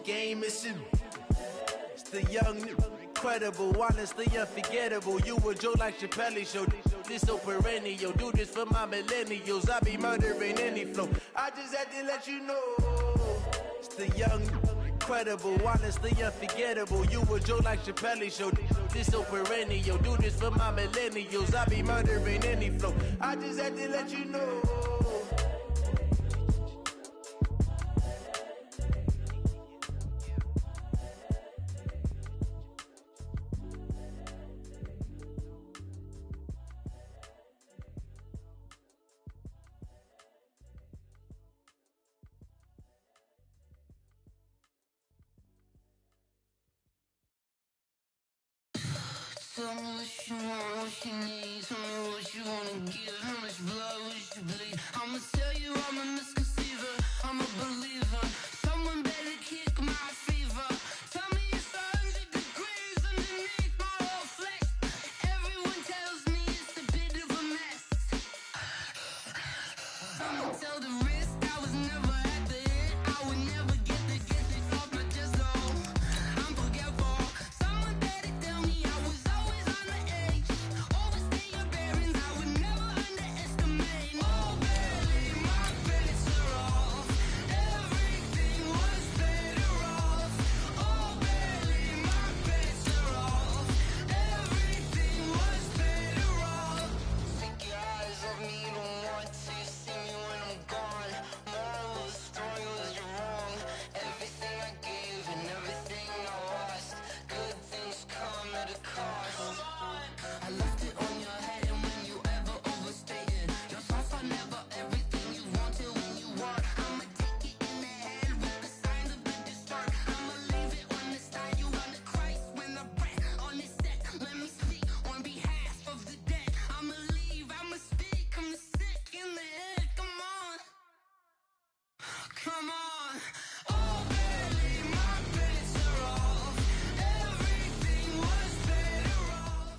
game missing. It's the young, incredible, honestly unforgettable. You a joke like Chappelle Show. This so perennial. Do this for my millennials. I be murdering any flow. I just had to let you know. It's the young, incredible, honestly unforgettable. You a joke like Chappelle Show. This so perennial. Do this for my millennials. I be murdering any flow. I just had to let you know. Tell me what you want, what you need. Tell me what you wanna give. How much blood would you bleed? I'ma tell you I'm a misconceiver. I'm a believer. Someone better kick my fever. Tell me it's 100 degrees underneath my whole flesh. Everyone tells me it's a bit of a mess. I'ma tell the risk I was never at the hit. I would never get it off my chest though. I'm forgetful. Someone better tell me I was always on the edge. Overstay your bearings, I would never underestimate. Oh baby, my bets are off. Everything was better off. Oh baby, my bets are off. Everything was better off. Take your eyes off me, you don't want to see me when I'm gone. Moral of the story was you're wrong. Everything I gave and everything I lost. Good things come at a cost. I left it on your head, and when you ever overstated, your thoughts are never everything you wanted when you want. I'ma take it in the head with the signs of the distort. I'ma leave it on the side. You run the Christ when the breath on this set. Let me speak on behalf of the dead. I'ma leave, I'ma speak. I'm sick in the head. Come on, come on. Oh baby, my bets are off. Everything was better off.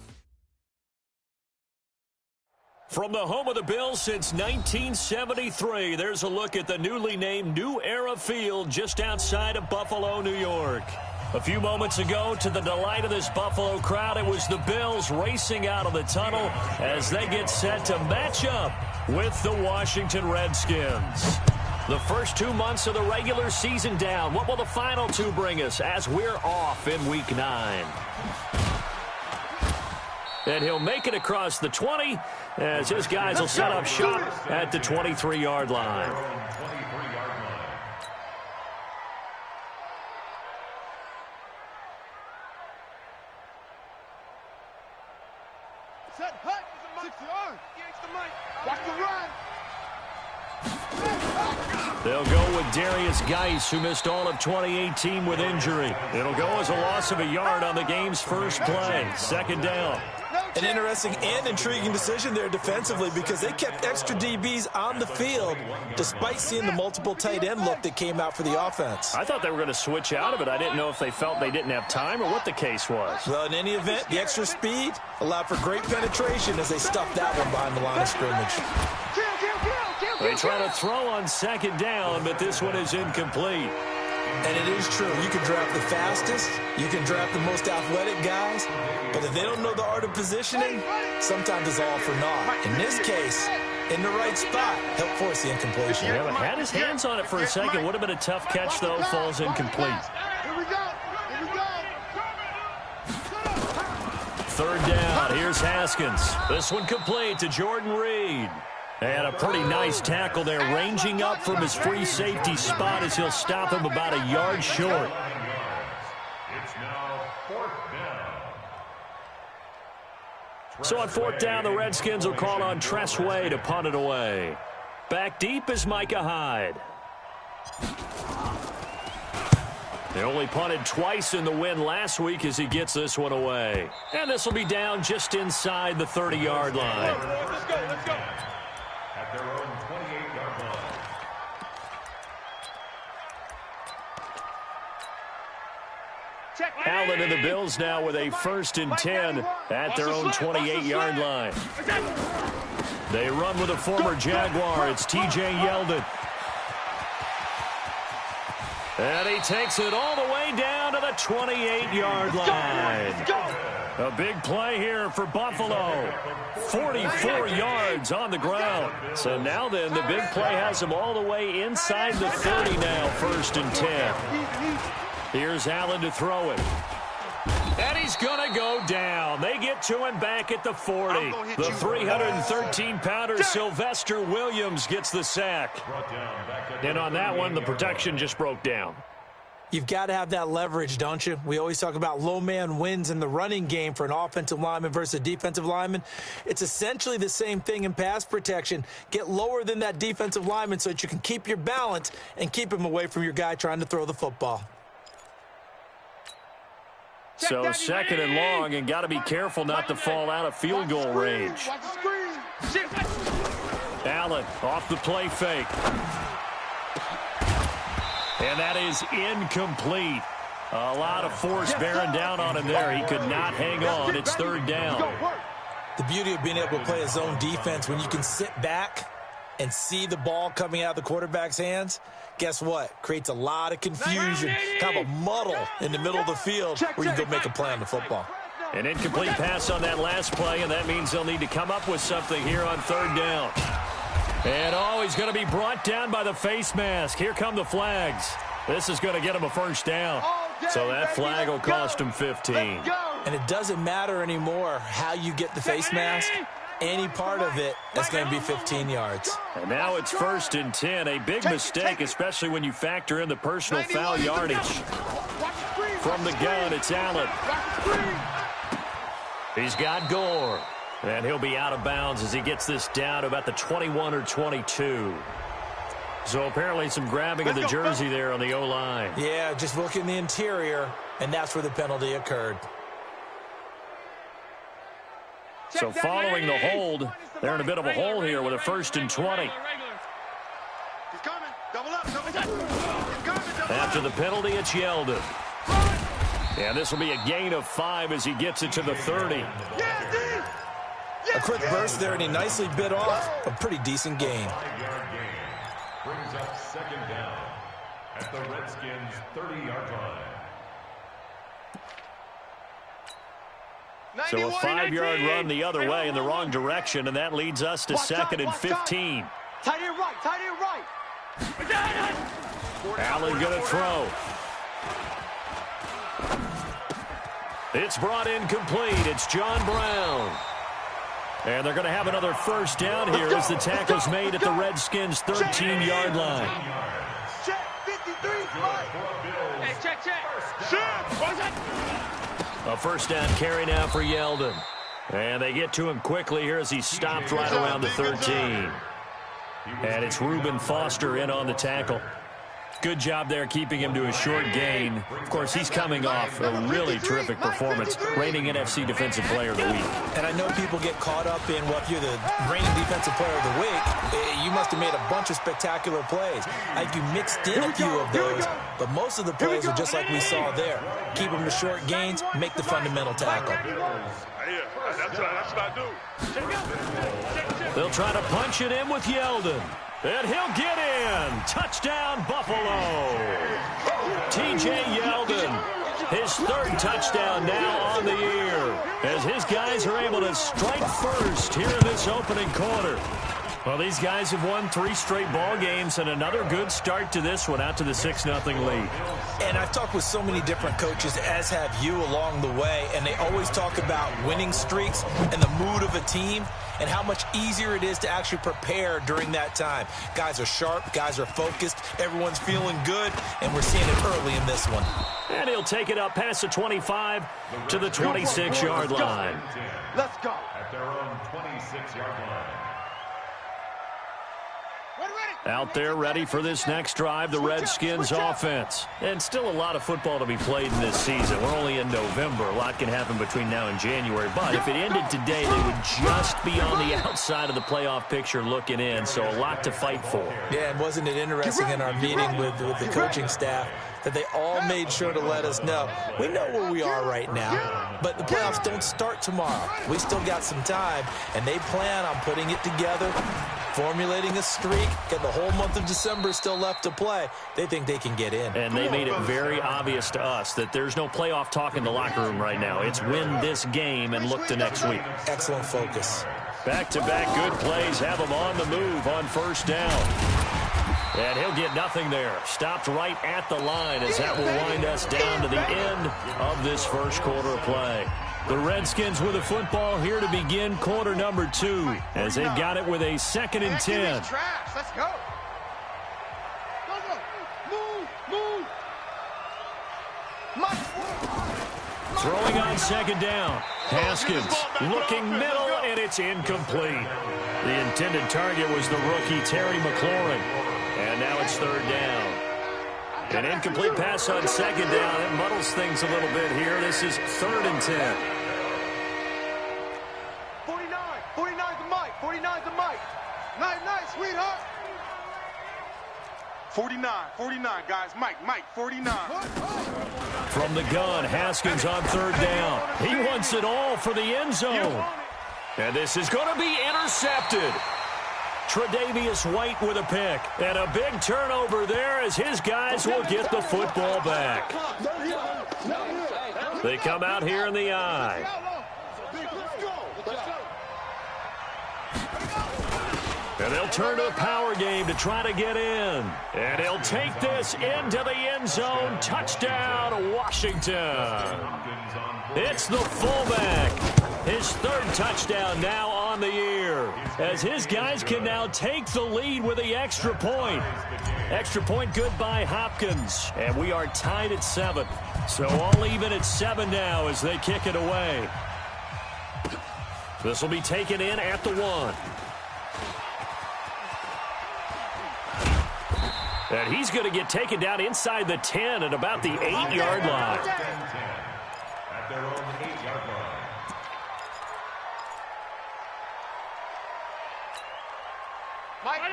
From the home of the Bills since 1973, there's a look at the newly named New Era Field just outside of Buffalo, New York. A few moments ago, to the delight of this Buffalo crowd, it was the Bills racing out of the tunnel as they get set to match up with the Washington Redskins. The first 2 months of the regular season down. What will the final two bring us as we're off in Week 9? And he'll make it across the 20 as his guys will set up shop at the 23-yard line. Set, hut, 6 yards. Watch the run. They'll go with Darius Geis, who missed all of 2018 with injury. It'll go as a loss of a yard on the game's first play. Second down. An interesting and intriguing decision there defensively because they kept extra DBs on the field despite seeing the multiple tight end look that came out for the offense. I thought they were going to switch out of it. I didn't know if they felt they didn't have time or what the case was. Well, in any event, the extra speed allowed for great penetration as they stuffed that one behind the line of scrimmage. They try to throw on second down, but this one is incomplete. And it is true. You can draft the fastest, you can draft the most athletic guys, but if they don't know the art of positioning, sometimes it's all for naught. In this case, in the right spot, helped force the incompletion. Yeah, but had his hands on it for a second. Would have been a tough catch, though. Falls incomplete. Here we go. Here we go. Third down. Here's Haskins. This one complete to Jordan Reed. And a pretty nice tackle there, ranging up from his free safety spot as he'll stop him about a yard short. It's now fourth down. So on fourth down, the Redskins will call on Tressway to punt it away. Back deep is Micah Hyde. They only punted twice in the win last week as he gets this one away. And this will be down just inside the 30-yard line. Let's go. Let's go. At their own 28-yard line. Allen and the Bills now with a 1st and 10 at their own 28-yard line. They run with a former Jaguar. It's T.J. Yeldon. And he takes it all the way down to the 28-yard line. A big play here for Buffalo. 44 yards on the ground. So now then, the big play has him all the way inside the 30 now, 1st and 10. Here's Allen to throw it. And he's going to go down. They get to him back at the 40. The 313-pounder Sylvester Williams gets the sack. And on that one, the protection just broke down. You've got to have that leverage, don't you? We always talk about low man wins in the running game for an offensive lineman versus a defensive lineman. It's essentially the same thing in pass protection. Get lower than that defensive lineman so that you can keep your balance and keep him away from your guy trying to throw the football. So 2nd and long, and got to be careful not to fall out of field goal range. Allen off the play fake. And that is incomplete. A lot of force bearing down on him there. He could not hang on. It's 3rd down. The beauty of being able to play a zone defense when you can sit back and see the ball coming out of the quarterback's hands, guess what? Creates a lot of confusion, kind of a muddle in the middle of the field where you can go make a play on the football. An incomplete pass on that last play, and that means they'll need to come up with something here on 3rd down. And, he's going to be brought down by the face mask. Here come the flags. This is going to get him a 1st down. So that flag will cost him 15. And it doesn't matter anymore how you get the face mask. Any part of it, that's going to be 15 yards. And now it's 1st and 10. A big mistake, especially when you factor in the personal foul yardage. From the gun, it's Allen. He's got Gore. And he'll be out of bounds as he gets this down to about the 21 or 22. So apparently some grabbing of the jersey there on the O-line. Yeah, just look in the interior, and that's where the penalty occurred. So following the hold, they're in a bit of a hole here with a 1st and 20. After the penalty, it's Yeldon. And this will be a gain of 5 as he gets it to the 30. A quick burst there, and he nicely bit off a pretty decent gain. Brings up 2nd down at the Redskins' 30-yard line. So a 5-yard run the other way in the wrong direction, and that leads us to 2nd and 15. Tight end right. Allen going to throw. It's brought in complete. It's John Brown. And they're going to have another 1st down here as the tackle's made at the Redskins' 13-yard line. Check, 53, hey, check. A 1st down carry now for Yeldon. And they get to him quickly here as he stopped right around the 13. And it's Reuben Foster in on the tackle. Good job there keeping him to a short gain. Of course, he's coming off a really terrific performance, reigning NFC Defensive Player of the Week. And I know people get caught up in, well, if you're the reigning Defensive Player of the Week, you must have made a bunch of spectacular plays. I think you mixed in a few of those, but most of the plays are just like we saw there. Keep them to short gains, make the fundamental tackle. That's what I do. They'll try to punch it in with Yeldon. And he'll get in. Touchdown, Buffalo. T.J. Yeldon, his 3rd touchdown now on the year, as his guys are able to strike first here in this opening quarter. Well, these guys have won 3 straight ball games, and another good start to this one, out to the 6-0 lead. And I've talked with so many different coaches, as have you, along the way, and they always talk about winning streaks and the mood of a team and how much easier it is to actually prepare during that time. Guys are sharp, guys are focused, everyone's feeling good, and we're seeing it early in this one. And he'll take it up past the 25 to the 26-yard line. Let's go. At their own 26-yard line. Out there ready for this next drive, the Redskins offense. And still a lot of football to be played in this season. We're only in November. A lot can happen between now and January. But if it ended today, they would just be on the outside of the playoff picture looking in. So a lot to fight for. Yeah, and wasn't it interesting in our meeting with the coaching staff that they all made sure to let us know, we know where we are right now, but the playoffs don't start tomorrow. We still got some time, and they plan on putting it together formulating a streak, getting the whole month of December still left to play. They think they can get in. And they made it very obvious to us that there's no playoff talk in the locker room right now. It's win this game and look to next week. Excellent focus. Back-to-back good plays have him on the move on first down. And he'll get nothing there. Stopped right at the line as that will wind us down to the end of this first quarter of play. The Redskins with the football here to begin quarter number 2 as they've got it with a 2nd and 10. Let's go. Move. Throwing on 2nd down. Haskins looking middle, and it's incomplete. The intended target was the rookie Terry McLaurin. And now it's 3rd down. An incomplete pass on 2nd down. It muddles things a little bit here. This is 3rd and 10. 49's the mic. 49's the mic. Nice, sweetheart. 49, guys. Mike, 49. From the gun, Haskins on 3rd down. He wants it all for the end zone. And this is going to be intercepted. Tre'Davious White with a pick. And a big turnover there as his guys will get the football back. They come out here in the eye. And they'll turn to a power game to try to get in. And he'll take this into the end zone. Touchdown, Washington. It's the fullback. His 3rd touchdown now on the year. As his guys can now take the lead with the extra point. Extra point good by Hopkins. And we are tied at 7. So all even at 7 now as they kick it away. This will be taken in at the 1. And he's going to get taken down inside the 10 at about the 8-yard line. At their own 8-yard line.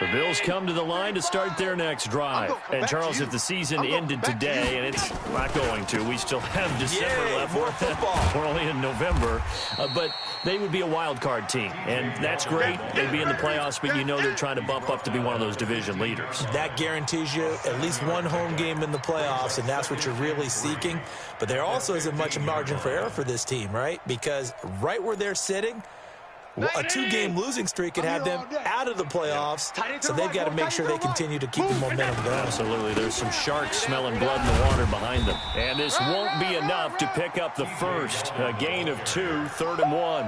The Bills come to the line to start their next drive. And, Charles, if the season ended today, and it's not going to, we still have December left. More football. We're only in November. But they would be a wild card team. And that's great. They'd be in the playoffs, but you know they're trying to bump up to be one of those division leaders. That guarantees you at least one home game in the playoffs, and that's what you're really seeking. But there also isn't much margin for error for this team, right? Because right where they're sitting, a 2-game losing streak could have them out of the playoffs, so they've got to make sure they continue to keep the momentum going. Absolutely. There's some sharks smelling blood in the water behind them. And this won't be enough to pick up the first. A gain of 2, 3rd and 1.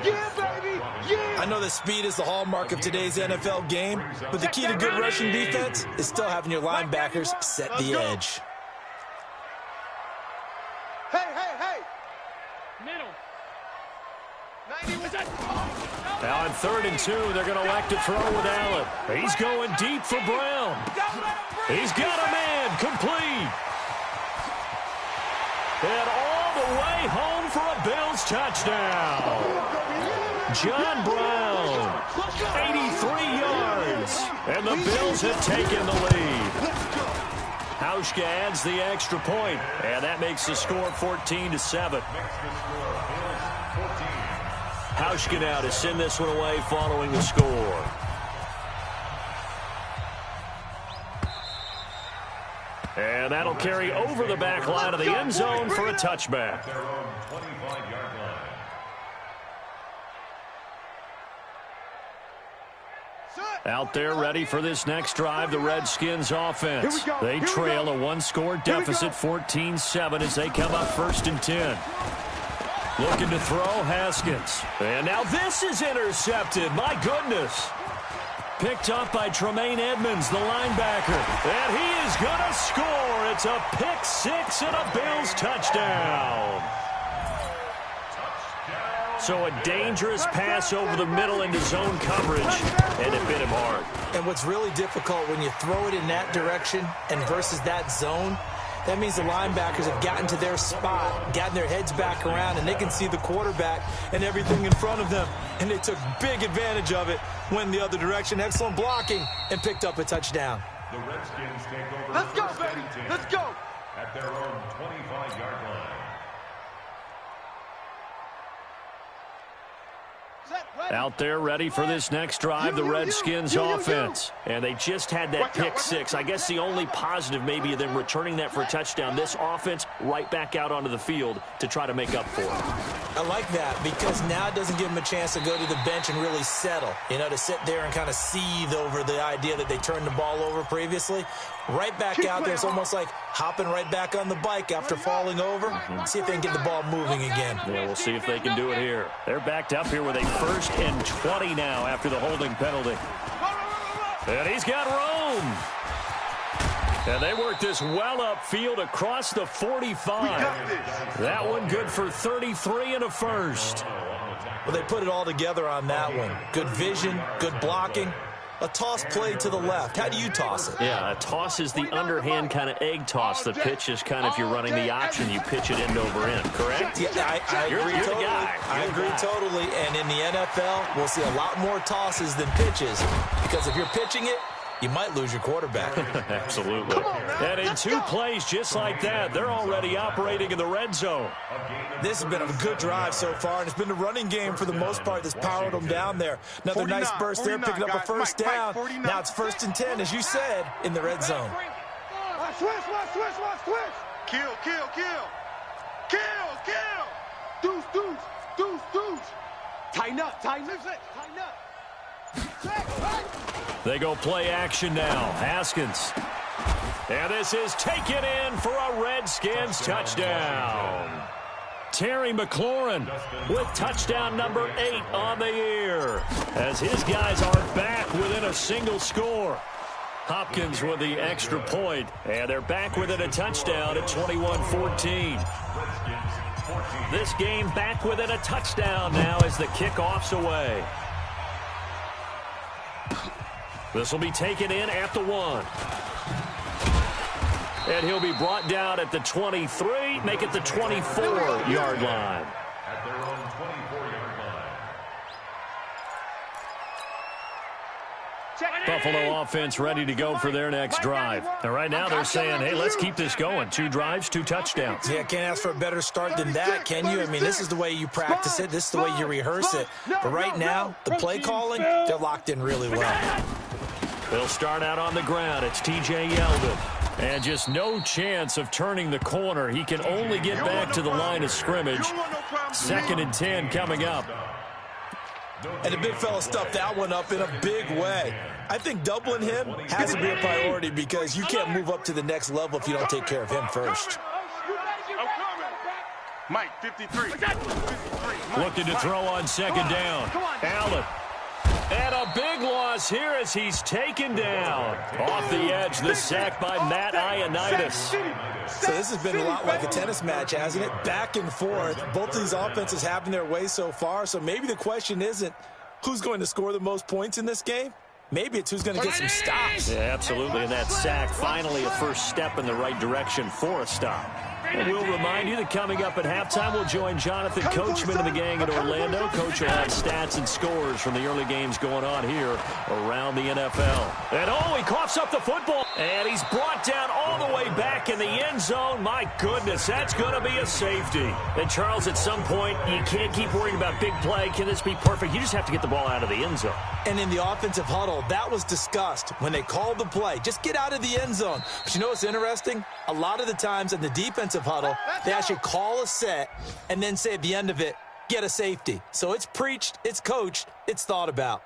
Yeah, baby. Yeah. I know that speed is the hallmark of today's NFL game, but the key to good rushing defense is still having your linebackers set the edge. Hey. Middle. Now on 3rd and 2, they're going to elect to throw with Allen. He's going deep for Brown. He's got a man, complete. And all the way home for a Bills touchdown. John Brown, 83 yards. And the Bills have taken the lead. Hauschka adds the extra point, and that makes the score 14-7. Hauschka now to send this one away following the score. And that'll carry over the back line of the end zone for a touchback. Their own 25-yard line. Out there ready for this next drive, the Redskins offense. They trail a 1-score deficit, 14-7, as they come up 1st and 10. Looking to throw, Haskins. And now this is intercepted. My goodness. Picked up by Tremaine Edmonds, the linebacker. And he is going to score. It's a pick 6 and a Bills touchdown. So a dangerous pass over the middle into zone coverage, and it bit him hard. And what's really difficult when you throw it in that direction and versus that zone, that means the linebackers have gotten to their spot, gotten their heads back around, and they can see the quarterback and everything in front of them. And they took big advantage of it, went the other direction, excellent blocking, and picked up a touchdown. The Redskins take over. Let's go, 1st baby. and 10 Let's go. At their own 25-yard line. Out there ready for this next drive, the Redskins offense. And they just had that pick six. I guess the only positive maybe of them returning that for a touchdown. This offense right back out onto the field to try to make up for it. I like that because now it doesn't give them a chance to go to the bench and really settle. You know, to sit there and kind of seethe over the idea that they turned the ball over previously. Right back out there. It's almost like hopping right back on the bike after falling over. See if they can get the ball moving again. Yeah, we'll see if they can do it here. They're backed up here with a 1st and 20 now after the holding penalty. And he's got room. And they work this well upfield across the 45. That one good for 33 and a first. Well, they put it all together on that one. Good vision, good blocking. A toss play to the left. How do you toss it? Yeah, a toss is the underhand kind of egg toss. The pitch is kind of, if you're running the option, you pitch it end over end, correct? Yeah, I agree totally. I agree totally. And in the NFL, we'll see a lot more tosses than pitches. Because if you're pitching it, you might lose your quarterback. Absolutely. And in 2 plays just like that, they're already operating in the red zone. This has been a good drive so far, and it's been the running game for the most part that's powered them down there. Another nice burst there, picking up a first down. Now it's 1st and 10, as you said, in the red zone. Switch. Kill. Deuce. Tighten up. They go play action now. Haskins. And this is taken in for a Redskins touchdown. Terry McLaurin with touchdown number 8 on the year as his guys are back within a single score. Hopkins with the extra point, and they're back within a touchdown at 21-14. This game back within a touchdown now as the kickoff's away. This will be taken in at the 1. And he'll be brought down at the 23, make it the 24-yard line. At their own 24-yard line. Buffalo offense ready to go for their next drive. And right now they're saying, hey, let's keep this going. 2 drives, 2 touchdowns. Yeah, can't ask for a better start than that, can you? I mean, this is the way you practice it. This is the way you rehearse it. But right now, the play calling, they're locked in really well. They'll start out on the ground. It's T.J. Yeldon. And just no chance of turning the corner. He can only get back to the line of scrimmage. 2nd and 10 coming up. And the big fella stuffed that one up in a big way. I think doubling him has to be a priority because you can't move up to the next level if you don't take care of him first. Mike, 53. Looking to throw on 2nd down. Allen. And a big loss here as he's taken down. Off the edge, the sack by Matt Ioannidis. So this has been a lot like a tennis match, hasn't it? Back and forth. Both of these offenses having their way so far. So maybe the question isn't who's going to score the most points in this game. Maybe it's who's going to get some stops. Yeah, absolutely. And that sack, finally a first step in the right direction for a stop. And we'll remind you that coming up at halftime, we'll join Jonathan Coachman and the gang in Orlando. Coach will have stats and scores from the early games going on here around the NFL. And he coughs up the football. And he's brought down all the way back in the end zone. My goodness, that's going to be a safety. And Charles, at some point, you can't keep worrying about big play. Can this be perfect? You just have to get the ball out of the end zone. And in the offensive huddle, that was discussed when they called the play. Just get out of the end zone. But you know what's interesting? A lot of the times in the defensive huddle, they actually call a set and then say at the end of it, get a safety. So it's preached, it's coached, it's thought about.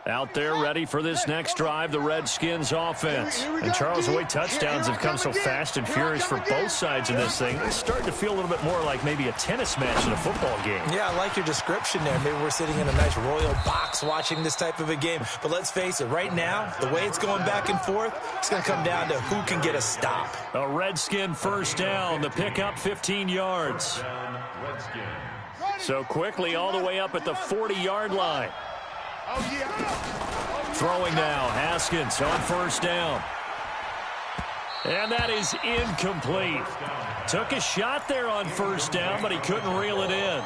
Out there ready for this next drive, the Redskins offense. And Charles, the way touchdowns have come so fast and furious for both sides in this thing, it's starting to feel a little bit more like maybe a tennis match in a football game. Yeah, I like your description there. Maybe we're sitting in a nice royal box watching this type of a game. But let's face it, right now, the way it's going back and forth, it's going to come down to who can get a stop. A Redskin first down, the pickup 15 yards. So quickly all the way up at the 40-yard line. Throwing now, Haskins on first down. And that is incomplete. Took a shot there on first down, but he couldn't reel it in.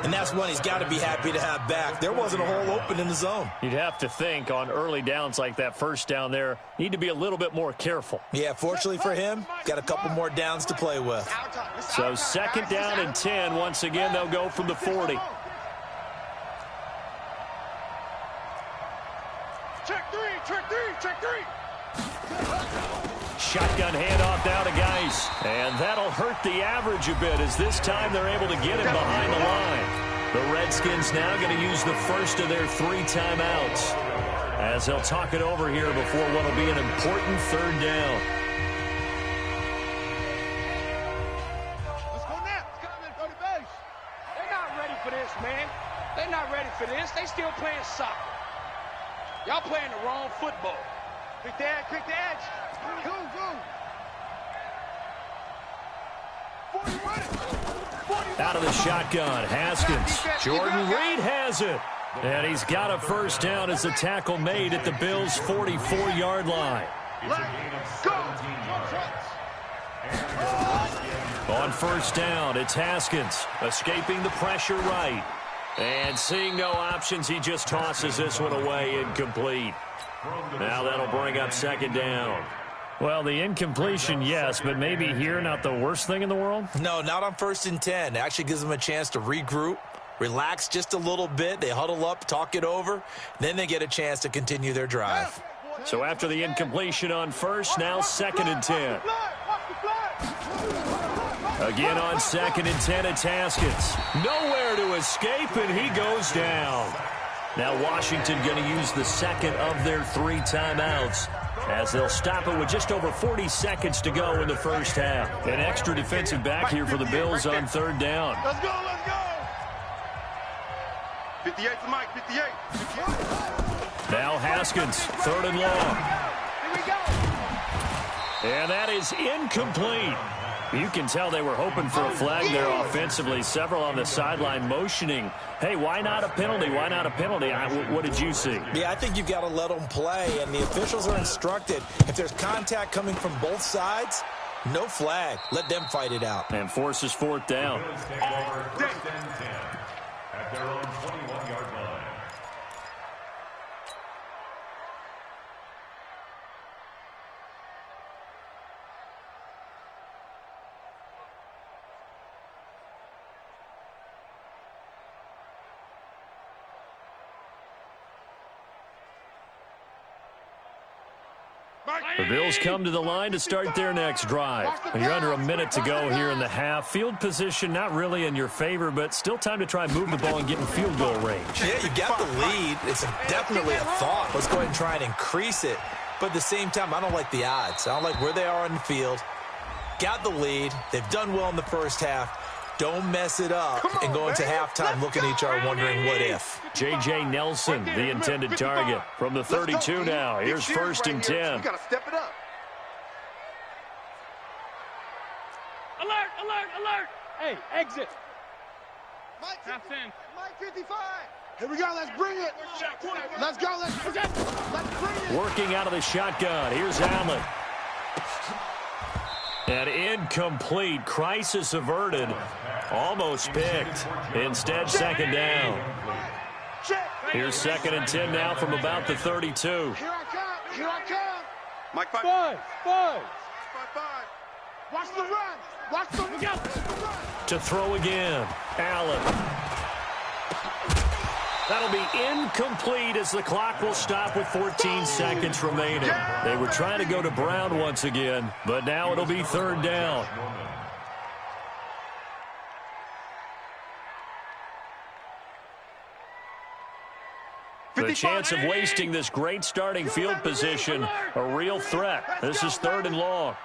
And that's one he's got to be happy to have back. There wasn't a hole open in the zone. You'd have to think on early downs like that first down there, need to be a little bit more careful. Yeah, fortunately for him, got a couple more downs to play with. So 2nd down and 10. Once again, they'll go from the 40. Shotgun handoff now to Geis. And that'll hurt the average a bit as this time they're able to get him behind the line. The Redskins now going to use the first of their 3 timeouts as they'll talk it over here before what will be an important 3rd down. Let's go now. Let's go to the base. They're not ready for this, man. They're not ready for this. They still playing soccer. Y'all playing the wrong football. Quick the edge, quick the edge. Go, go. 40. Out of the shotgun, Haskins. Jordan Reed has it. And he's got a first down as the tackle made at the Bills' 44-yard line. On first down, it's Haskins escaping the pressure right. And seeing no options, he just tosses this one away, incomplete. Now that'll bring up 2nd down. Well, the incompletion, yes, but maybe here not the worst thing in the world? No, not on 1st and 10. It actually gives them a chance to regroup, relax just a little bit. They huddle up, talk it over. Then they get a chance to continue their drive. So after the incompletion on first, now 2nd and 10. Again on 2nd and 10, it's Haskins. Nowhere to escape, and he goes down. Now Washington going to use the 2nd of their 3 timeouts as they'll stop it with just over 40 seconds to go in the first half. An extra defensive back here for the Bills on 3rd down. Let's go, let's go. 58 to Mike, 58. Now Haskins, 3rd and long. Here we go. And that is incomplete. You can tell they were hoping for a flag there offensively. Several on the sideline motioning, hey, why not a penalty? Why not a penalty? What did you see? Yeah, I think you've got to let them play, and the officials are instructed. If there's contact coming from both sides, no flag. Let them fight it out. And forces 4th down. At their own 21-yard line. The Bills come to the line to start their next drive. You're under a minute to go here in the half. Field position not really in your favor, but still time to try and move the ball and get in field goal range. Yeah, you got the lead. It's definitely a thought. Let's go ahead and try and increase it. But at the same time, I don't like the odds. I don't like where they are on the field. Got the lead. They've done well in the first half. Don't mess it up and go into halftime looking at each other wondering what if. J.J. Nelson, the intended target. From the 32 now. Here's 1st and 10. You got to step it up. Alert, alert, alert. Hey, exit. Half in. Mike 55. Here we go. Let's bring it. Let's go. Let's bring it. Working out of the shotgun. Here's Allen. And incomplete. Crisis averted. Almost picked. Instead, 2nd down. Here's 2nd and 10 now from about the 32. Here I come. Here I come. Mike 5. 5. Watch the run. Watch the run. To throw again. Allen. That'll be incomplete as the clock will stop with 14 seconds remaining. They were trying to go to Brown once again, but now it'll be 3rd down. The chance of wasting this great starting field position, a real threat. This is 3rd and long.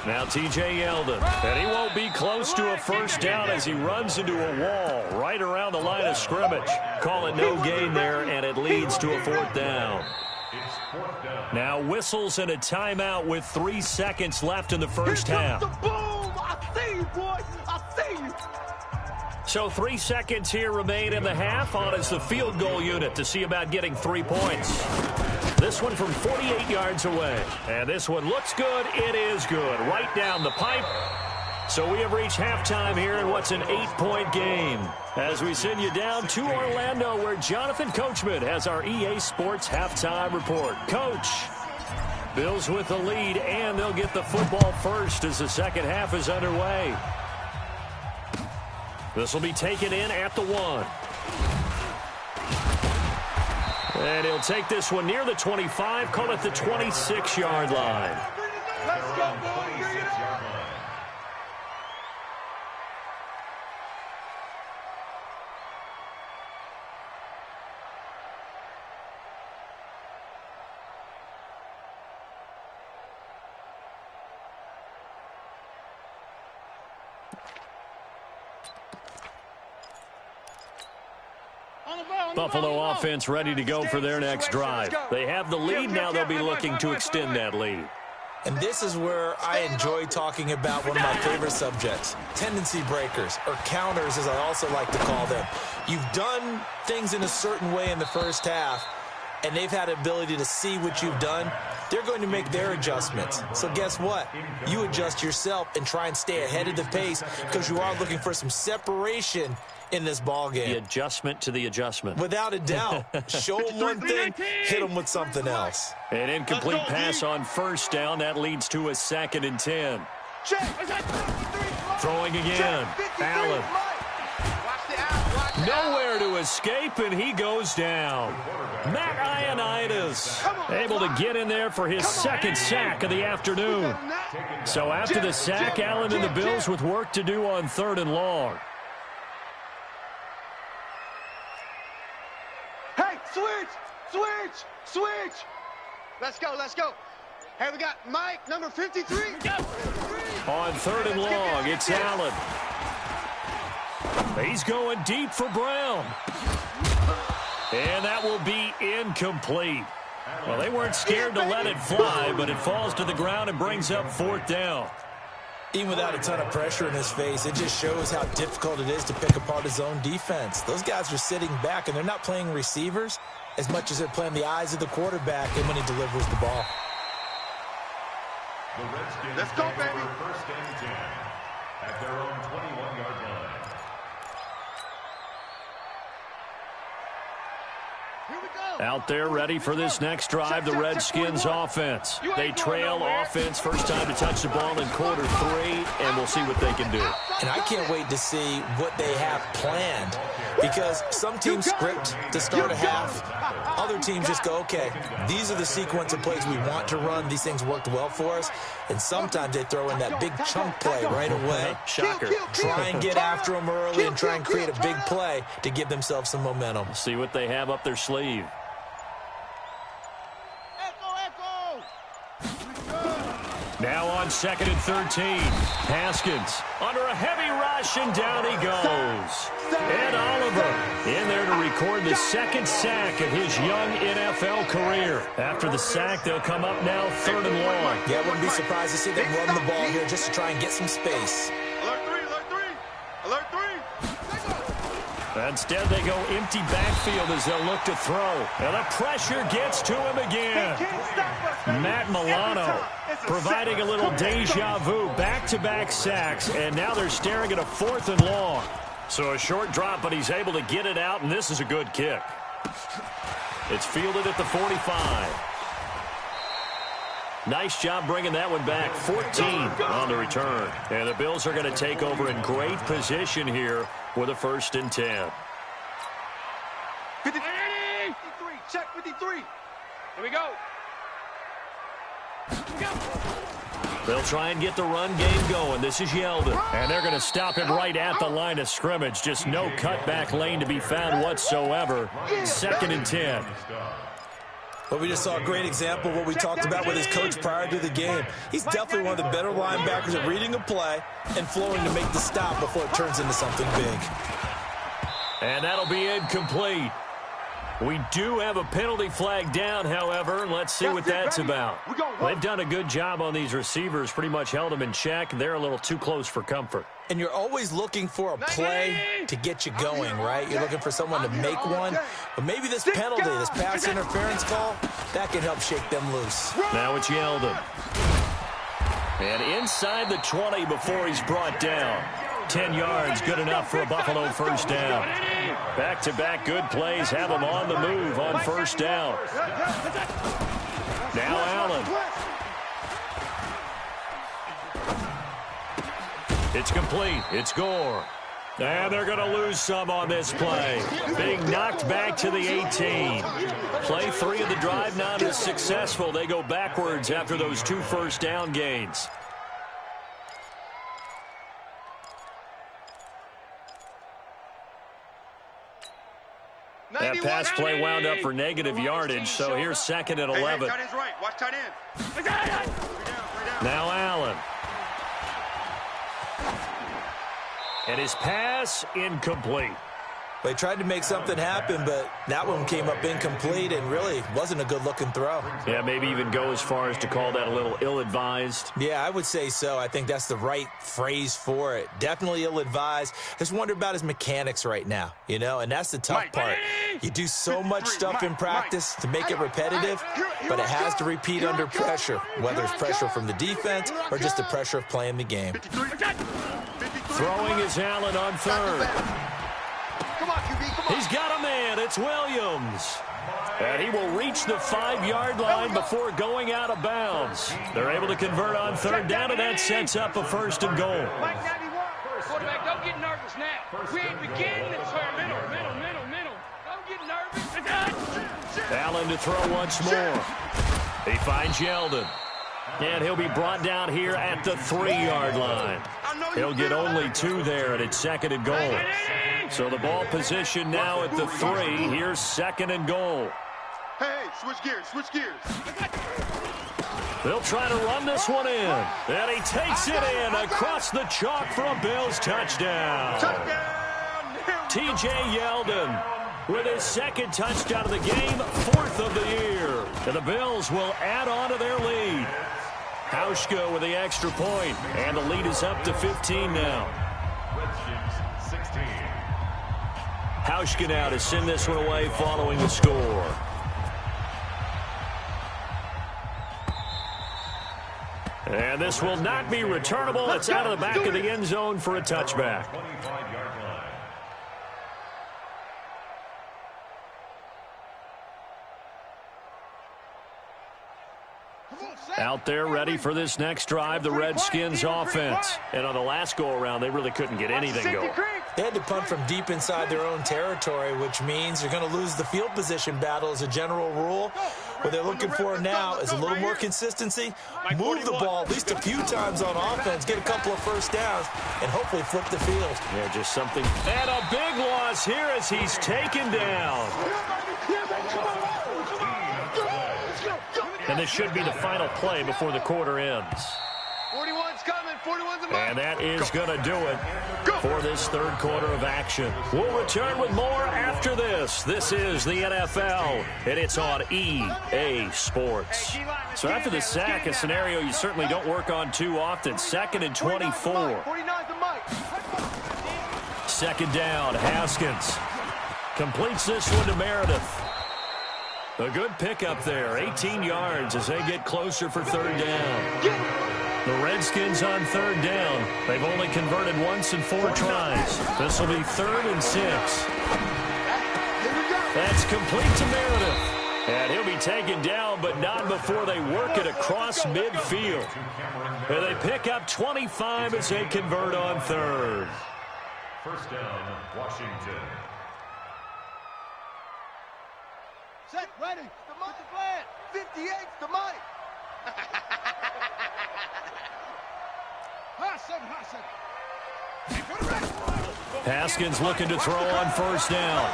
Now T.J. Yeldon, and he won't be close to a first down as he runs into a wall right around the line of scrimmage. Call it no gain there, and it leads to a 4th down. Now whistles and a timeout with 3 seconds left in the first half. I see you, boy. I see you. So 3 seconds here remain in the half. On is the field goal unit to see about getting 3 points. This one from 48 yards away. And this one looks good. It is good. Right down the pipe. So we have reached halftime here in what's an 8-point game. As we send you down to Orlando where Jonathan Coachman has our EA Sports halftime report. Coach, Bills with the lead, and they'll get the football first as the second half is underway. This will be taken in at the 1. And he'll take this one near the 25, call it the 26-yard line. Let's go, boy. Bring it on. Buffalo offense ready to go for their next drive. They have the lead. Now they'll be looking to extend that lead. And this is where I enjoy talking about one of my favorite subjects, tendency breakers, or counters as I also like to call them. You've done things in a certain way in the first half, and they've had the ability to see what you've done. They're going to make their adjustments. So guess what? You adjust yourself and try and stay ahead of the pace because you are looking for some separation in this ball game. The adjustment to the adjustment. Without a doubt. Show them one thing, hit them with something else. An incomplete pass on first down. That leads to a 2nd and 10. Throwing again. Allen. Nowhere to escape, and he goes down. Matt Ioannidis able to get in there for his second sack of the afternoon. So after the sack, Allen and the Bills with work to do on 3rd and long. Hey, switch. Let's go. Hey, we got Mike, number 53. On 3rd and long, it's Allen. He's going deep for Brown. And that will be incomplete. Well, they weren't scared to let it fly, but it falls to the ground and brings up 4th down. Even without a ton of pressure in his face, it just shows how difficult it is to pick apart his own defense. Those guys are sitting back, and they're not playing receivers as much as they're playing the eyes of the quarterback and when he delivers the ball. The Redskins Let's go, baby. 1st and 10 at their own 21-yard line. Out there ready for this next drive, the Redskins offense. They trail offense first time to touch the ball in quarter 3, and we'll see what they can do. And I can't wait to see what they have planned because some teams script to start a half. Other teams just go, okay, these are the sequence of plays we want to run. These things worked well for us. And sometimes they throw in that big chunk play right away. Shocker. Try and get after them early and try and create a big play to give themselves some momentum. See what they have up their sleeve. Now on 2nd and 13. Haskins under a heavy rush, and down he goes. Ed Oliver in there to record the 2nd sack of his young NFL career. After the sack, they'll come up now 3rd and long. Yeah, I wouldn't be surprised to see them run the ball here just to try and get some space. Alert 3. Instead, they go empty backfield as they'll look to throw. And the pressure gets to him again. Matt Milano providing a little deja vu. Back-to-back sacks, and now they're staring at a 4th and long. So a short drop, but he's able to get it out, and this is a good kick. It's fielded at the 45. Nice job bringing that one back. 14 on the return. And the Bills are going to take over in great position here with a 1st and 10. 53. Check 53. Here we go. They'll try and get the run game going. This is Yeldon. And they're going to stop him right at the line of scrimmage. Just no cutback lane to be found whatsoever. 2nd and 10. But we just saw a great example of what we talked about with his coach prior to the game. He's definitely one of the better linebackers at reading a play and flowing to make the stop before it turns into something big. And that'll be incomplete. We do have a penalty flag down, however. Let's see what that's about. They've done a good job on these receivers, pretty much held them in check. They're a little too close for comfort. And you're always looking for a play to get you going, right? You're looking for someone to make one. But maybe this penalty, this pass interference call, that can help shake them loose. Now it's Yeldon. And inside the 20 before he's brought down. 10 yards, good enough for a Buffalo 1st down. Back-to-back good plays have him on the move on 1st down. Now Allen. It's complete. It's Gore. And they're going to lose some on this play. Being knocked back to the 18. Play 3 of the drive not as successful. They go backwards after those 2 first down gains. That pass play wound up for negative yardage, so here's 2nd and 11. Tight end's right. Watch tight end. Now Allen. And his pass incomplete. They tried to make something happen, but that one came up incomplete and really wasn't a good-looking throw. Yeah, maybe even go as far as to call that a little ill-advised. Yeah, I would say so. I think that's the right phrase for it. Definitely ill-advised. Just wonder about his mechanics right now, you know, and that's the tough part. You do so much stuff in practice to make it repetitive, but it has to repeat under pressure, whether it's pressure from the defense or just the pressure of playing the game. Throwing is Allen on 3rd. He's got a man. It's Williams. And he will reach the 5-yard line before going out of bounds. They're able to convert on 3rd down, and that sets up a 1st and goal. Mike 91. Quarterback, don't get nervous now. We ain't beginning to turn middle. Don't get nervous. Allen to throw once more. He finds Yeldon. And he'll be brought down here at the 3-yard line. He'll get only 2 there, and it's 2nd and goal. So the ball position now at the 3. Here's 2nd and goal. Hey, switch gears. They'll try to run this one in. And he takes it in across the chalk for a Bills touchdown. T.J. Yeldon with his 2nd touchdown of the game, 4th of the year. And the Bills will add on to their lead. Hauschka with the extra point, and the lead is up to 15 now. Redskins 16. Hauschka now to send this one away following the score. And this will not be returnable. It's out of the back of the end zone for a touchback. 25-yard line. Out there ready for this next drive, the Redskins offense. And on the last go-around, they really couldn't get anything going. They had to punt from deep inside their own territory, which means they're going to lose the field position battle as a general rule. What they're looking for now is a little more consistency, move the ball at least a few times on offense, get a couple of first downs, and hopefully flip the field. Yeah, just something. And a big loss here as he's taken down. And this should be the final play before the quarter ends. 41's coming. 41's a mark. And that is going to do it for this 3rd quarter of action. We'll return with more after this. This is the NFL, and it's on EA Sports. So after the sack, a scenario you certainly don't work on too often. 2nd and 24. 49's a Mike. 2nd down, Haskins completes this one to Meredith. A good pickup there, 18 yards as they get closer for 3rd down. The Redskins on 3rd down. They've only converted once in 4 tries. This will be 3rd and 6. That's complete to Meredith. And he'll be taken down, but not before they work it across midfield. And they pick up 25 as they convert on 3rd. 1st down, Washington. Set, ready. The monkey plan. 58's the Mike. Haskins looking to throw on 1st down.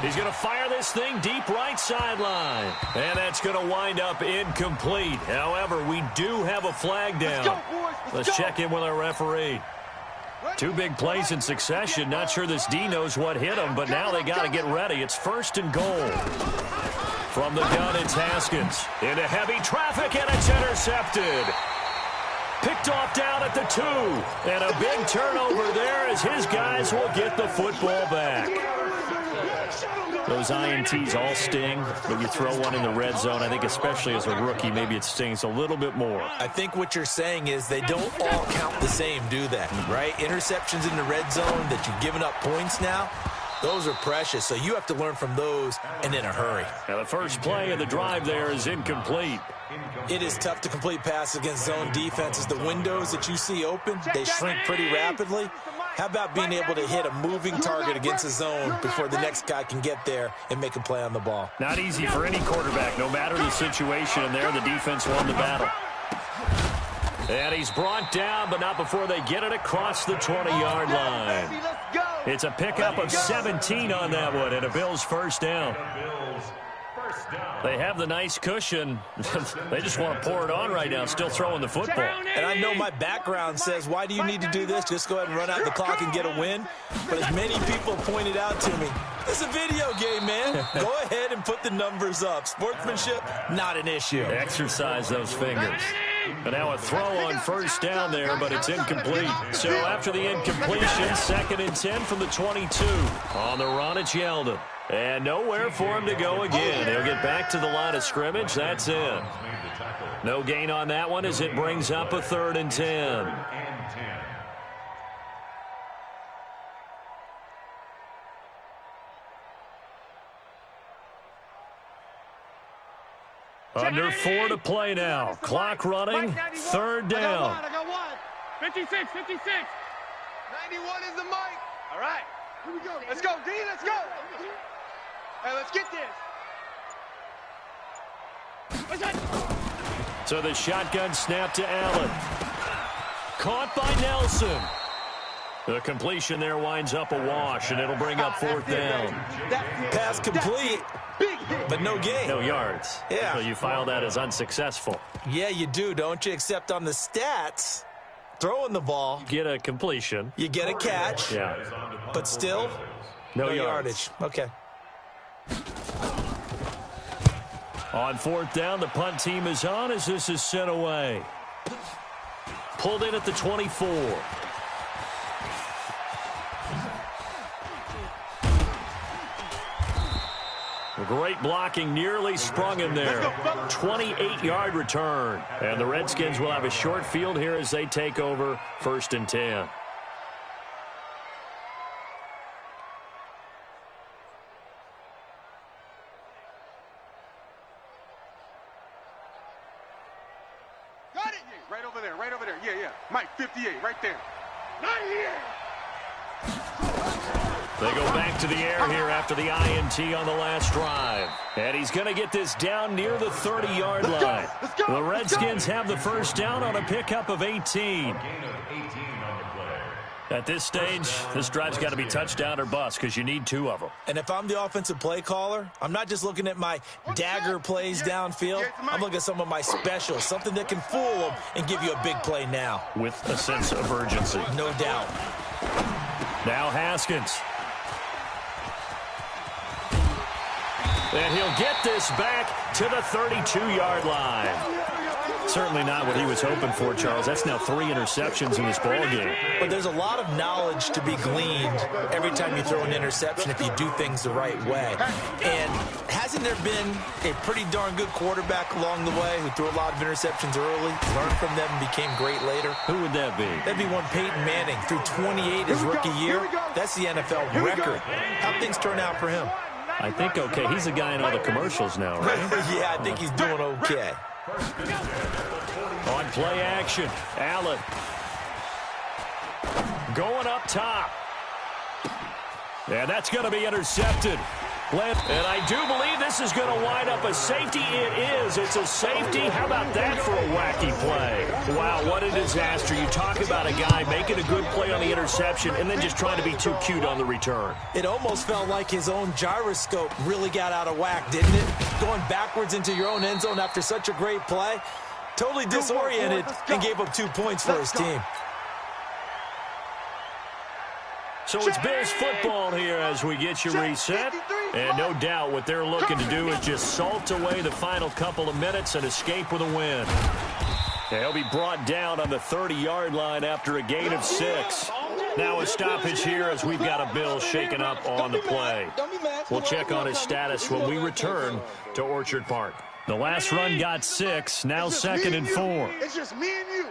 He's going to fire this thing deep right sideline. And that's going to wind up incomplete. However, we do have a flag down. Let's check in with our referee. 2 big plays in succession. Not sure this D knows what hit him, but now they got to get ready. It's 1st and goal. From the gun, it's Haskins. Into heavy traffic, and it's intercepted. Picked off down at the 2. And a big turnover there as his guys will get the football back. Those INTs all sting, but you throw one in the red zone, I think especially as a rookie, maybe it stings a little bit more. I think what you're saying is they don't all count the same, do they? Right? Interceptions in the red zone that you've given up points now, those are precious. So you have to learn from those and in a hurry. Now the first play of the drive there is incomplete. It is tough to complete passes against zone defenses. The windows that you see open, they shrink pretty rapidly. How about being able to hit a moving target against the zone before the next guy can get there and make a play on the ball? Not easy for any quarterback, no matter the situation. And there, the defense won the battle. And he's brought down, but not before they get it across the 20-yard line. It's a pickup of 17 on that one, and a Bills first down. They have the nice cushion. They just want to pour it on right now, still throwing the football. And I know my background says, why do you need to do this? Just go ahead and run out the clock and get a win. But as many people pointed out to me, it's a video game, man. Go ahead and put the numbers up. Sportsmanship, not an issue. Exercise those fingers. And now a throw on first down there, but it's incomplete. So after the incompletion, 2nd and 10 from the 22. On the run, it's Yeldon. And nowhere for him to go again. He'll get back to the line of scrimmage. That's it. No gain on that one as it brings up a 3rd and 10. Under 4 to play now. Clock running. 3rd down. I got one. 56, 56. 91 is the mic. All right. Here we go. Let's go, D. Let's go. Hey, let's get this. So the shotgun snap to Allen. Caught by Nelson. The completion there winds up a wash, and it'll bring up 4th down. Pass complete, but no gain. No yards. Yeah. So you file that as unsuccessful. Yeah, you do, don't you? Except on the stats, throwing the ball, Get a completion. you get a catch, Yeah. but still No yardage. Okay. On 4th down, the punt team is on as this is sent away. Pulled in at the 24. Great blocking, nearly sprung him there. 28-yard return. And the Redskins will have a short field here as they take over 1st and 10. Got it. Right over there. Right over there. Yeah. Mike, 58. Right there. 98. They go back to the air here after the INT on the last drive. And he's going to get this down near the 30-yard line. The Redskins have the first down on a pickup of 18. At this stage, this drive's got to be touchdown or bust because you need 2 of them. And if I'm the offensive play caller, I'm not just looking at my dagger plays downfield. I'm looking at some of my specials, something that can fool them and give you a big play now. With a sense of urgency. No doubt. Now Haskins. And he'll get this back to the 32-yard line. Certainly not what he was hoping for, Charles. That's now 3 interceptions in this ballgame. But there's a lot of knowledge to be gleaned every time you throw an interception if you do things the right way. And hasn't there been a pretty darn good quarterback along the way who threw a lot of interceptions early, learned from them, and became great later? Who would that be? That'd be one Peyton Manning. Threw 28 his rookie year. That's the NFL record. How'd things turn out for him? I think okay. He's a guy in all the commercials now, right? Yeah, I think he's doing okay. On play action, Allen. Going up top. And that's going to be intercepted. And I do believe this is going to wind up a safety. It is. It's a safety. How about that for a wacky play? Wow, what a disaster. You talk about a guy making a good play on the interception and then just trying to be too cute on the return. It almost felt like his own gyroscope really got out of whack, didn't it? Going backwards into your own end zone after such a great play. Totally disoriented and gave up 2 points for his team. So it's Bills football here as we get you reset. And no doubt what they're looking to do is just salt away the final couple of minutes and escape with a win. They'll be brought down on the 30-yard line after a gain of 6. Now a stoppage here as we've got a Bill shaken up on the play. We'll check on his status when we return to Orchard Park. The last run got 6, now 2nd and 4. It's just me and you.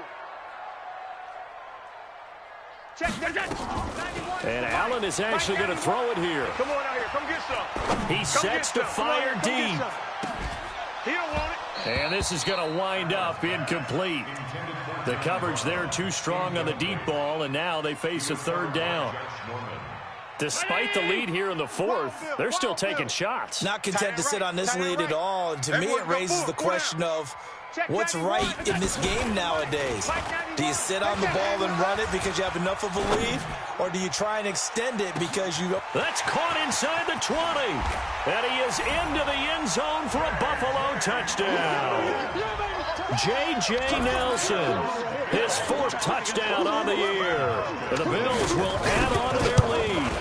And Allen is actually going to throw it here. Come on out here. Come get some. He sets to fire deep. He don't want it. And this is going to wind up incomplete. The coverage there too strong on the deep ball, and now they face a third down. Despite the lead here in the fourth, they're still taking shots. Not content to sit on this lead at all. And to me, it raises the question of what's right in this game nowadays. Do you sit on the ball and run it because you have enough of a lead? Or do you try and extend it because you... That's caught inside the 20. And he is into the end zone for a Buffalo touchdown. J.J. Nelson, his fourth touchdown on the year. And the Bills will add on to their lead.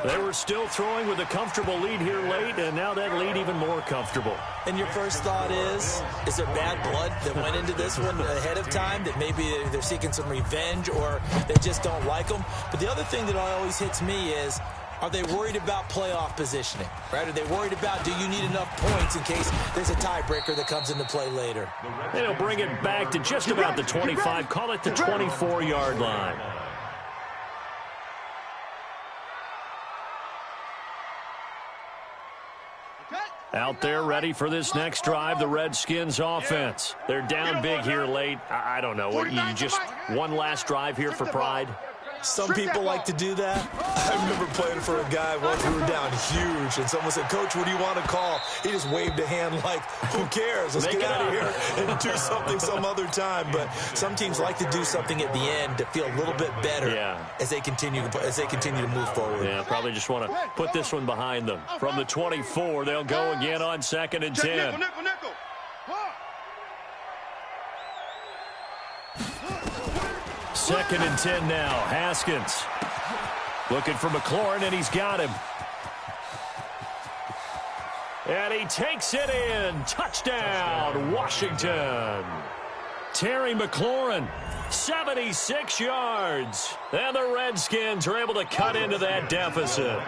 They were still throwing with a comfortable lead here late, and now that lead even more comfortable. And your first thought is there bad blood that went into this one ahead of time, that maybe they're seeking some revenge or they just don't like them? But the other thing that always hits me is, are they worried about playoff positioning? Right? Are they worried about, do you need enough points in case there's a tiebreaker that comes into play later? They'll bring it back to just about the 25, call it the 24-yard line. Out there ready for this next drive, the Redskins offense. They're down big here late. I don't know. You just one last drive here for pride? Some people like to do that. I remember playing for a guy once. We were down huge, and someone said, "Coach, what do you want to call?" He just waved a hand like, who cares? Let's get out of here and do something some other time. But some teams like to do something at the end to feel a little bit better as they continue to move forward. Yeah, probably just want to put this one behind them. From the 24, they'll go again on 2nd and 10. Nickel. Second and 10 now. Haskins looking for McLaurin, and he's got him. And he takes it in. Touchdown, Washington. Terry McLaurin, 76 yards. And the Redskins are able to cut into that deficit.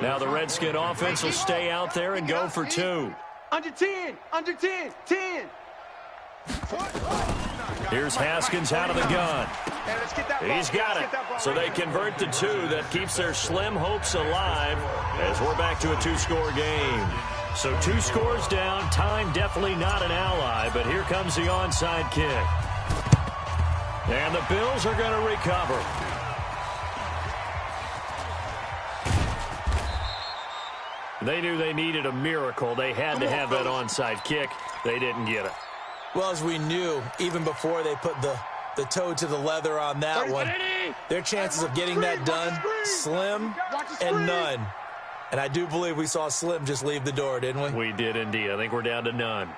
Now the Redskin offense will stay out there and go for 2. Under 10. 10. Here's Haskins out of the gun. He's got it. So they convert to 2. That keeps their slim hopes alive as we're back to a 2-score game. So 2 scores down. Time definitely not an ally, but here comes the onside kick. And the Bills are going to recover. They knew they needed a miracle. They had to have that onside kick. They didn't get it. Well, as we knew, even before they put the toe to the leather on that one, their chances of getting that done, slim and none. And I do believe we saw Slim just leave the door, didn't we? We did indeed. I think we're down to none.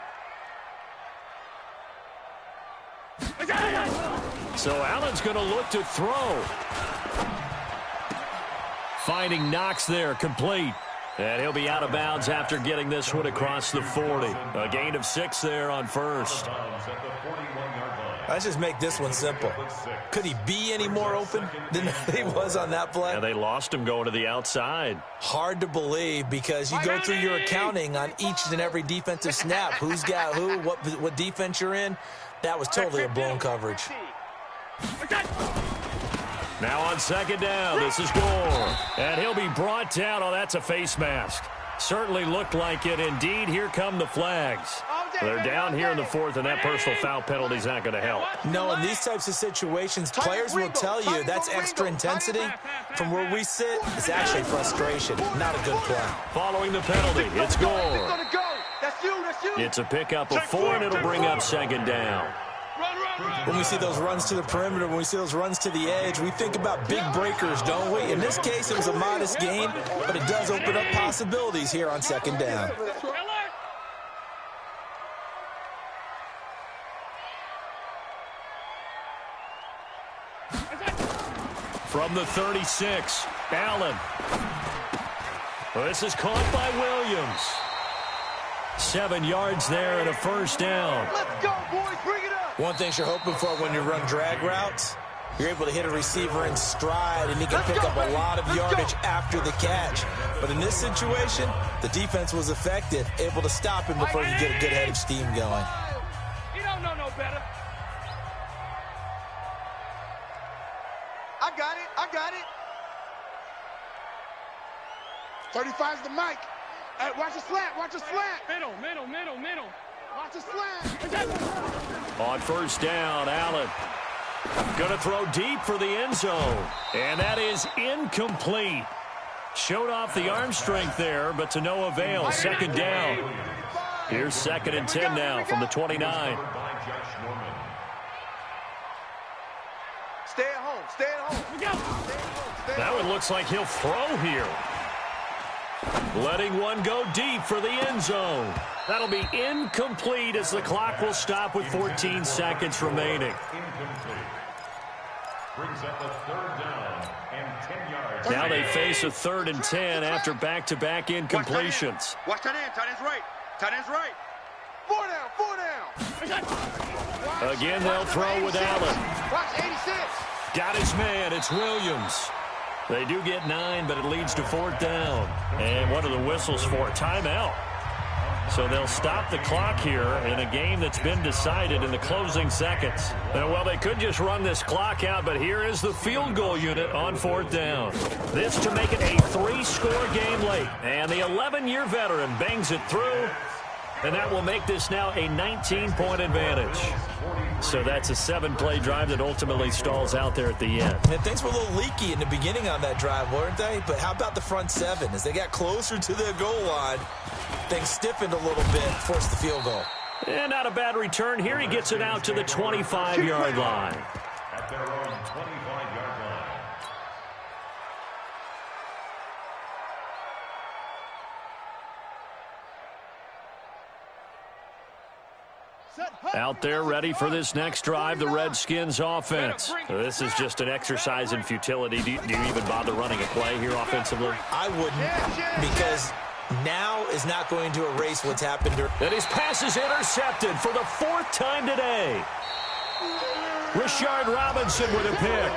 So Allen's going to look to throw. Finding Knox there, complete. And he'll be out of bounds after getting this one across the 40. A gain of 6 there on first. Let's just make this one simple. Could he be any more open than he was on that play? Yeah, they lost him going to the outside. Hard to believe because you go through your accounting on each and every defensive snap. Who's got who, what defense you're in. That was totally a blown coverage. Now on 2nd down, this is Gore. And he'll be brought down. Oh, that's a face mask. Certainly looked like it. Indeed, here come the flags. They're down here in the 4th, and that personal foul penalty is not going to help. No, in these types of situations, players will tell you that's extra intensity. From where we sit, it's actually frustration, not a good play. Following the penalty, it's Gore. It's a pickup of 4, and it'll bring up 2nd down. When we see those runs to the perimeter, when we see those runs to the edge, we think about big breakers, don't we? In this case, it was a modest gain, but it does open up possibilities here on 2nd down. From the 36, Allen. This is caught by Williams. 7 yards there and a first down. Let's go, boys. Bring it up. One thing you're hoping for when you run drag routes, you're able to hit a receiver in stride, and he can pick up a lot of yardage after the catch. But in this situation, the defense was effective, able to stop him before he could get a good head of steam going. You don't know no better. I got it. 35's the mic. Watch the slant. Middle. Watch the slam. On first down, Allen. Going to throw deep for the end zone. And that is incomplete. Showed off the arm strength there, but to no avail. Second down. Here's 2nd and 10 now from the 29. Stay at home. Stay at home. That one looks like he'll throw here. Letting one go deep for the end zone. That'll be incomplete as the clock will stop with 14 seconds remaining. Brings up a 3rd down and 10 yards. Now they face a 3rd and 10 after back-to-back incompletions. Watch tight end. Tight end's right. Tight end's right. 4 down. 4 down. Again, they'll throw with Allen. Watch 86. Got his man. It's Williams. They do get 9, but it leads to 4th down. And what are the whistles for? Timeout. So they'll stop the clock here in a game that's been decided in the closing seconds. Well, they could just run this clock out, but here is the field goal unit on 4th down. This to make it a 3-score game late. And the 11-year veteran bangs it through, and that will make this now a 19-point advantage. So that's a 7-play drive that ultimately stalls out there at the end. And things were a little leaky in the beginning on that drive, weren't they? But how about the front 7? As they got closer to the goal line, things stiffened a little bit, forced the field goal. And not a bad return here. He gets it out to the 25-yard line. At their own 25-yard line. Out there ready for this next drive, the Redskins offense. This is just an exercise in futility. Do you even bother running a play here offensively? I wouldn't, because now is not going to erase what's happened. And his pass is intercepted for the 4th time today. Rashard Robinson with a pick.